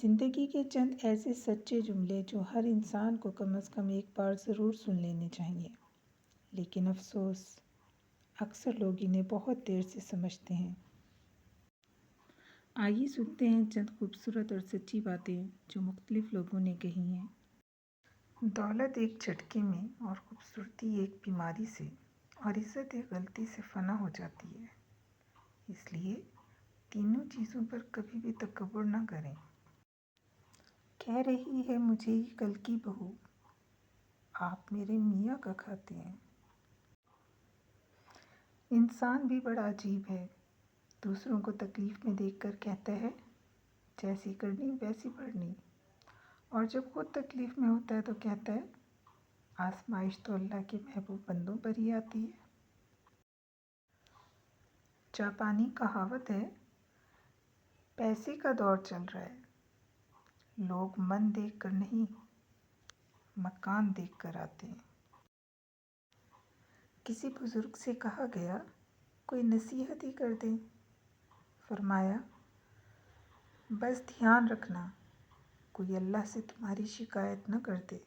زندگی کے چند ایسے سچے جملے جو ہر انسان کو کم از کم ایک بار ضرور سن لینے چاہیے، لیکن افسوس اکثر لوگ انہیں بہت دیر سے سمجھتے ہیں۔ آئیے سنتے ہیں چند خوبصورت اور سچی باتیں جو مختلف لوگوں نے کہی ہیں۔ دولت ایک جھٹکے میں اور خوبصورتی ایک بیماری سے اور عزت ایک غلطی سے فنا ہو جاتی ہے، اس لیے تینوں چیزوں پر کبھی بھی تکبر نہ کریں۔ کہہ رہی ہے مجھے ہی کل کی بہو، آپ میرے میاں کا کھاتے ہیں۔ انسان بھی بڑا عجیب ہے، دوسروں کو تکلیف میں دیکھ کر کہتا ہے جیسی کرنی ویسی بڑھنی، اور جب خود تکلیف میں ہوتا ہے تو کہتا ہے آزمائش تو اللہ کے محبوب بندوں پر ہی آتی ہے۔ جاپانی کہاوت ہے، پیسے کا دور چل رہا ہے، لوگ من دیکھ کر نہیں مکان دیکھ کر آتے ہیں۔ کسی بزرگ سے کہا گیا کوئی نصیحت ہی کر دیں، فرمایا بس دھیان رکھنا کوئی اللہ سے تمہاری شکایت نہ کر دے۔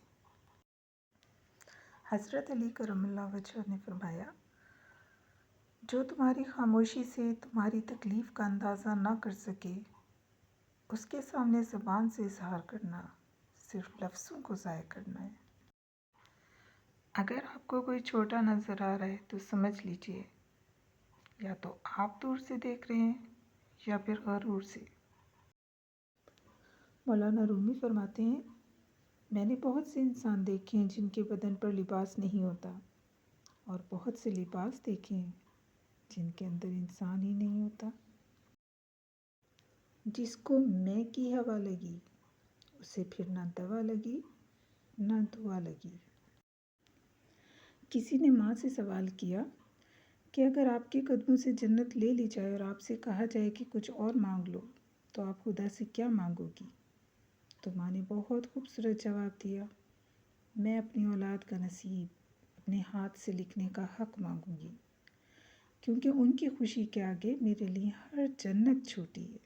حضرت علی کرم اللہ وجہہ نے فرمایا جو تمہاری خاموشی سے تمہاری تکلیف کا اندازہ نہ کر سکے، اس کے سامنے زبان سے اظہار کرنا صرف لفظوں کو ضائع کرنا ہے۔ اگر آپ کو کوئی چھوٹا نظر آ رہا ہے تو سمجھ لیجئے یا تو آپ دور سے دیکھ رہے ہیں یا پھر غرور سے۔ مولانا رومی فرماتے ہیں میں نے بہت سے انسان دیکھے ہیں جن کے بدن پر لباس نہیں ہوتا، اور بہت سے لباس دیکھے ہیں جن کے اندر انسان ہی نہیں ہوتا۔ جس کو میں کی ہوا لگی اسے پھر نہ دوا لگی نہ دعا لگی۔ کسی نے ماں سے سوال کیا کہ اگر آپ کے قدموں سے جنت لے لی جائے اور آپ سے کہا جائے کہ کچھ اور مانگ لو تو آپ خدا سے کیا مانگو گی؟ تو ماں نے بہت خوبصورت جواب دیا، میں اپنی اولاد کا نصیب اپنے ہاتھ سے لکھنے کا حق مانگوں گی، کیونکہ ان کی خوشی کے آگے میرے لیے ہر جنت چھوٹی ہے۔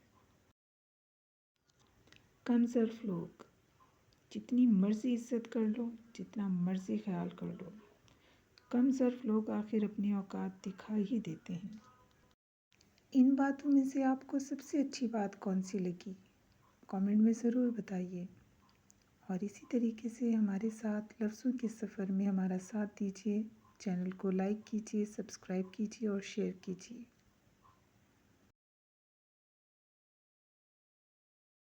کم ظرف لوگ، جتنی مرضی عزت کر لو، جتنا مرضی خیال کر لو، کم ظرف لوگ آخر اپنی اوقات دکھا ہی دیتے ہیں۔ ان باتوں میں سے آپ کو سب سے اچھی بات کون سی لگی؟ کامنٹ میں ضرور بتائیے، اور اسی طریقے سے ہمارے ساتھ لفظوں کے سفر میں ہمارا ساتھ دیجیے۔ چینل کو لائک کیجیے، سبسکرائب کیجیے اور شیئر کیجیے۔